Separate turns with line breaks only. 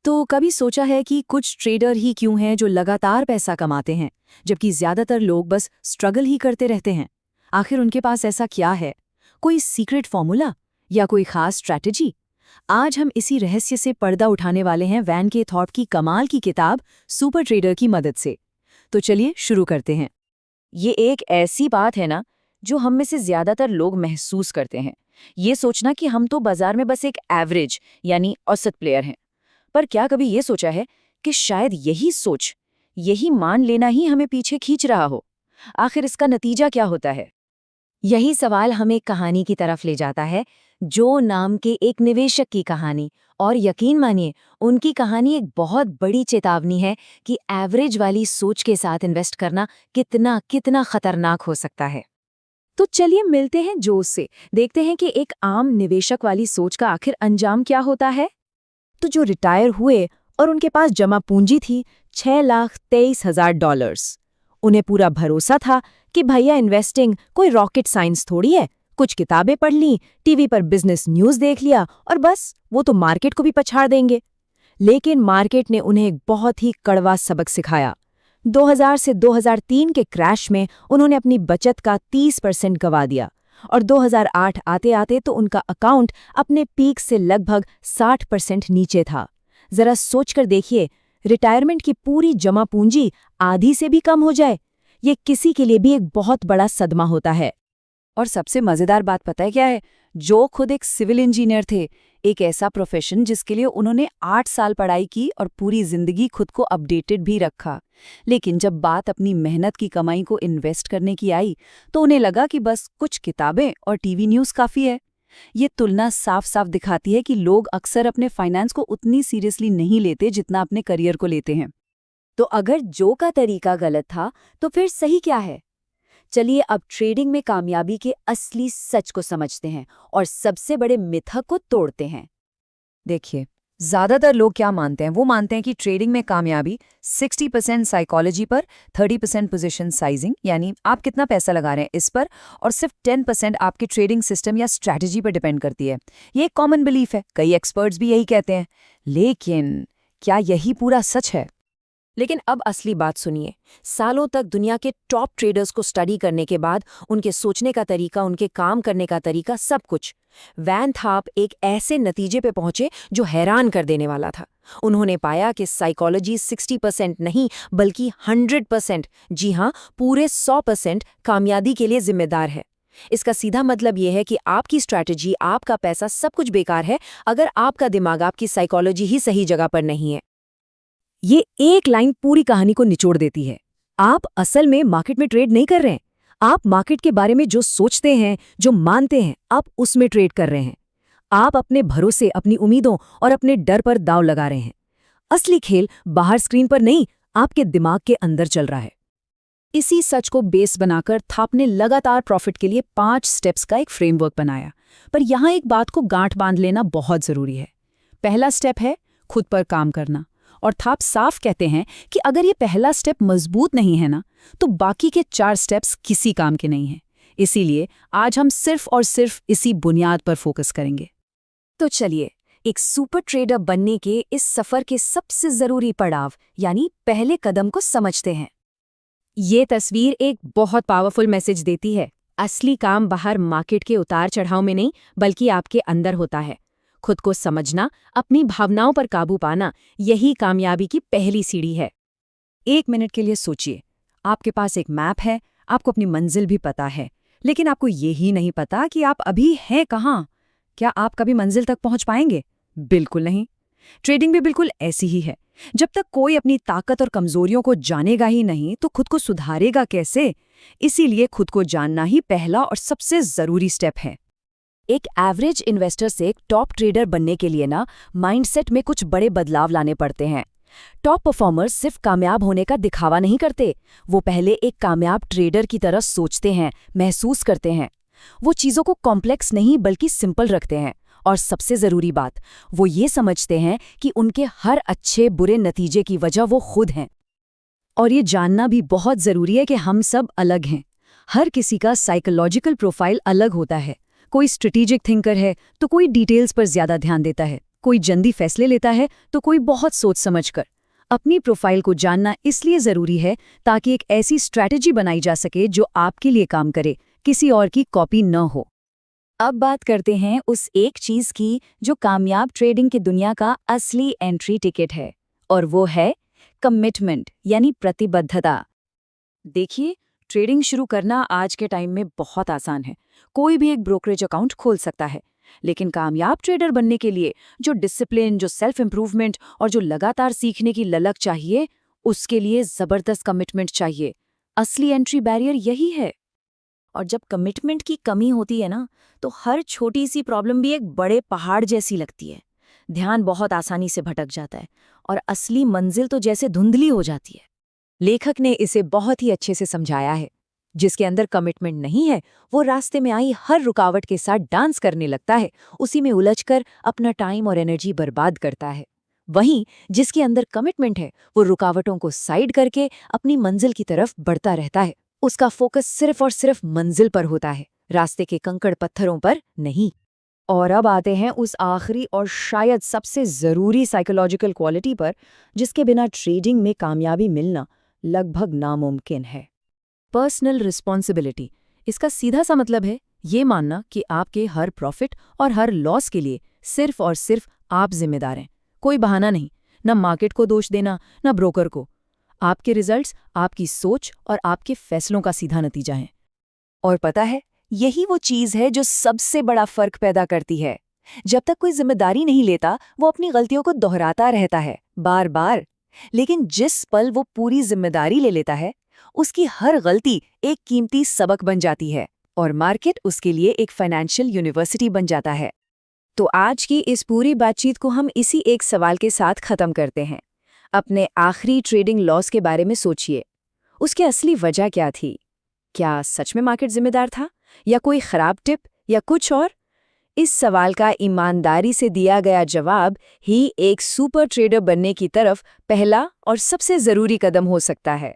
तो कभी सोचा है कि कुछ ट्रेडर ही क्यों हैं जो लगातार पैसा कमाते हैं, जबकि ज्यादातर लोग बस स्ट्रगल ही करते रहते हैं? आखिर उनके पास ऐसा क्या है? कोई सीक्रेट फॉर्मूला या कोई खास स्ट्रैटेजी? आज हम इसी रहस्य से पर्दा उठाने वाले हैं वैन के थॉट की कमाल की किताब सुपर ट्रेडर की मदद से। तो चलिए शुरू करते हैं। ये एक ऐसी बात है ना जो हम में से ज्यादातर लोग महसूस करते हैं। ये सोचना कि हम तो बाजार में बस एक एवरेज यानी औसत प्लेयर हैं। पर क्या कभी ये सोचा है कि शायद यही सोच, यही मान लेना ही हमें पीछे खींच रहा हो? आखिर इसका नतीजा क्या होता है? यही सवाल हमें कहानी की तरफ ले जाता है, जो नाम के एक निवेशक की कहानी। और यकीन मानिए, उनकी कहानी एक बहुत बड़ी चेतावनी है कि एवरेज वाली सोच के साथ इन्वेस्ट करना कितना कितना खतरनाक हो सकता है। तो चलिए मिलते हैं जोश से, देखते हैं कि एक आम निवेशक वाली सोच का आखिर अंजाम क्या होता है। तो जो रिटायर हुए और उनके पास जमा पूंजी थी $6,23,000। उन्हें पूरा भरोसा था कि भैया इन्वेस्टिंग कोई रॉकेट साइंस थोड़ी है, कुछ किताबें पढ़ ली, टीवी पर बिजनेस न्यूज़ देख लिया और बस वो तो मार्केट को भी पछाड़ देंगे। लेकिन मार्केट ने उन्हें एक बहुत ही कड़वा सबक सिखाया। 2000 से 2003 के क्रैश में उन्होंने अपनी बचत का 30% गंवा दिया और 2008 आते आते तो उनका अकाउंट अपने पीक से लगभग 60% नीचे था। जरा सोचकर देखिए, रिटायरमेंट की पूरी जमा पूंजी आधी से भी कम हो जाए, ये किसी के लिए भी एक बहुत बड़ा सदमा होता है। और सबसे मजेदार बात पता है क्या है? जो खुद एक सिविल इंजीनियर थे, एक ऐसा प्रोफेशन जिसके लिए उन्होंने 8 साल पढ़ाई की और पूरी जिंदगी खुद को अपडेटेड भी रखा, लेकिन जब बात अपनी मेहनत की कमाई को इन्वेस्ट करने की आई तो उन्हें लगा कि बस कुछ किताबें और टीवी न्यूज़ काफ़ी है। ये तुलना साफ साफ दिखाती है कि लोग अक्सर अपने फाइनेंस को उतनी सीरियसली नहीं लेते जितना अपने करियर को लेते हैं। तो अगर जो का तरीका गलत था तो फिर सही क्या है? चलिए अब ट्रेडिंग में कामयाबी के असली सच को समझते हैं और सबसे बड़े मिथ को तोड़ते हैं। देखिए, ज्यादातर लोग क्या मानते हैं? वो मानते हैं कि ट्रेडिंग में कामयाबी 60% साइकोलॉजी पर, 30% पोजीशन साइजिंग यानी आप कितना पैसा लगा रहे हैं इस पर, और सिर्फ 10% आपके ट्रेडिंग सिस्टम या स्ट्रैटेजी पर डिपेंड करती है। ये एक कॉमन बिलीफ है, कई एक्सपर्ट्स भी यही कहते हैं। लेकिन क्या यही पूरा सच है? लेकिन अब असली बात सुनिए। सालों तक दुनिया के टॉप ट्रेडर्स को स्टडी करने के बाद उनके सोचने का तरीका, उनके काम करने का तरीका, सब कुछ, वैन थाप एक ऐसे नतीजे पे पहुंचे जो हैरान कर देने वाला था। उन्होंने पाया कि साइकोलॉजी 60% नहीं बल्कि 100%, जी हाँ, पूरे 100% कामयाबी के लिए जिम्मेदार है। इसका सीधा मतलब यह है कि आपकी स्ट्रैटेजी, आपका पैसा, सब कुछ बेकार है अगर आपका दिमाग, आपकी साइकोलॉजी ही सही जगह पर नहीं है। ये एक लाइन पूरी कहानी को निचोड़ देती है। आप असल में मार्केट में ट्रेड नहीं कर रहे हैं, आप मार्केट के बारे में जो सोचते हैं, जो मानते हैं, आप उसमें ट्रेड कर रहे हैं। आप अपने भरोसे, अपनी उम्मीदों और अपने डर पर दांव लगा रहे हैं। असली खेल बाहर स्क्रीन पर नहीं, आपके दिमाग के अंदर चल रहा है। इसी सच को बेस बनाकर थाप ने लगातार प्रॉफिट के लिए 5 स्टेप्स का एक फ्रेमवर्क बनाया। पर यहां एक बात को गांठ बांध लेना बहुत जरूरी है। पहला स्टेप है खुद पर काम करना। और थाप साफ कहते हैं कि अगर ये पहला स्टेप मजबूत नहीं है ना, तो बाकी के 4 स्टेप्स किसी काम के नहीं हैं। इसीलिए आज हम सिर्फ और सिर्फ इसी बुनियाद पर फोकस करेंगे। तो चलिए एक सुपर ट्रेडर बनने के इस सफर के सबसे जरूरी पड़ाव यानी पहले कदम को समझते हैं। ये तस्वीर एक बहुत पावरफुल मैसेज देती है। असली काम बाहर मार्केट के उतार चढ़ाव में नहीं बल्कि आपके अंदर होता है। खुद को समझना, अपनी भावनाओं पर काबू पाना, यही कामयाबी की पहली सीढ़ी है। 1 मिनट के लिए सोचिए, आपके पास एक मैप है, आपको अपनी मंजिल भी पता है, लेकिन आपको यही नहीं पता कि आप अभी हैं कहाँ। क्या आप कभी मंजिल तक पहुंच पाएंगे? बिल्कुल नहीं। ट्रेडिंग भी बिल्कुल ऐसी ही है। जब तक कोई अपनी ताकत और कमजोरियों को जानेगा ही नहीं तो खुद को सुधारेगा कैसे? इसीलिए खुद को जानना ही पहला और सबसे जरूरी स्टेप है। एक एवरेज इन्वेस्टर से एक टॉप ट्रेडर बनने के लिए ना माइंडसेट में कुछ बड़े बदलाव लाने पड़ते हैं। टॉप परफॉर्मर्स सिर्फ कामयाब होने का दिखावा नहीं करते, वो पहले एक कामयाब ट्रेडर की तरह सोचते हैं, महसूस करते हैं। वो चीज़ों को कॉम्प्लेक्स नहीं बल्कि सिंपल रखते हैं। और सबसे ज़रूरी बात, वो ये समझते हैं कि उनके हर अच्छे बुरे नतीजे की वजह वो खुद हैं। और ये जानना भी बहुत ज़रूरी है कि हम सब अलग हैं। हर किसी का साइकोलॉजिकल प्रोफाइल अलग होता है। कोई स्ट्रेटेजिक थिंकर है तो कोई डिटेल्स पर ज्यादा ध्यान देता है,
कोई जल्दी फैसले लेता है तो कोई बहुत सोच समझकर। अपनी प्रोफाइल को जानना इसलिए ज़रूरी है ताकि एक ऐसी स्ट्रैटेजी बनाई जा सके जो आपके लिए काम करे, किसी और की कॉपी न हो।
अब बात करते हैं उस एक चीज की जो कामयाब ट्रेडिंग की दुनिया का असली एंट्री टिकट है, और वो है कमिटमेंट यानी प्रतिबद्धता। देखिए, ट्रेडिंग शुरू करना आज के टाइम में बहुत आसान है। कोई भी एक ब्रोकरेज अकाउंट खोल सकता है। लेकिन कामयाब ट्रेडर बनने के लिए जो डिसिप्लिन, जो सेल्फ इंप्रूवमेंट और जो लगातार सीखने की ललक चाहिए, उसके लिए जबरदस्त कमिटमेंट चाहिए। असली एंट्री बैरियर यही है। और जब कमिटमेंट की कमी होती है ना, तो हर छोटी सी प्रॉब्लम भी एक बड़े पहाड़ जैसी लगती है। ध्यान बहुत आसानी से भटक जाता है और असली मंजिल तो जैसे धुंधली हो जाती है।
लेखक ने इसे बहुत ही अच्छे से समझाया है। जिसके अंदर कमिटमेंट नहीं है, वो रास्ते में आई हर रुकावट के साथ डांस करने लगता है, उसी में उलझकर अपना टाइम और एनर्जी बर्बाद करता है। वहीं जिसके अंदर कमिटमेंट है, वो रुकावटों को साइड करके अपनी मंजिल की तरफ बढ़ता रहता है। उसका फोकस सिर्फ और सिर्फ मंजिल पर होता है, रास्ते के कंकड़ पत्थरों पर नहीं। और अब आते हैं उस आखिरी और शायद सबसे ज़रूरी साइकोलॉजिकल क्वालिटी पर, जिसके बिना ट्रेडिंग में कामयाबी मिलना लगभग नामुमकिन है। Personal responsibility. इसका सीधा सा मतलब है ये मानना कि आपके हर प्रॉफिट और हर लॉस के लिए सिर्फ और सिर्फ आप जिम्मेदार हैं। कोई बहाना नहीं, न मार्केट को दोष देना, न ब्रोकर को। आपके रिजल्ट्स आपकी सोच और आपके फैसलों का सीधा नतीजा हैं।
और पता है, यही वो चीज है जो सबसे बड़ा फर्क पैदा करती है। जब तक कोई जिम्मेदारी नहीं लेता, वो अपनी गलतियों को दोहराता रहता है बार बार। लेकिन जिस पल वो पूरी जिम्मेदारी ले लेता है, उसकी हर गलती एक कीमती सबक बन जाती है और मार्केट उसके लिए एक फाइनेंशियल यूनिवर्सिटी बन जाता है।
तो आज की इस पूरी बातचीत को हम इसी एक सवाल के साथ खत्म करते हैं। अपने आखिरी ट्रेडिंग लॉस के बारे में सोचिए। उसकी असली वजह क्या थी? क्या सच में मार्केट जिम्मेदार था, या कोई खराब टिप, या कुछ और? इस सवाल का ईमानदारी से दिया गया जवाब ही एक सुपर ट्रेडर बनने की तरफ पहला और सबसे जरूरी कदम हो सकता है।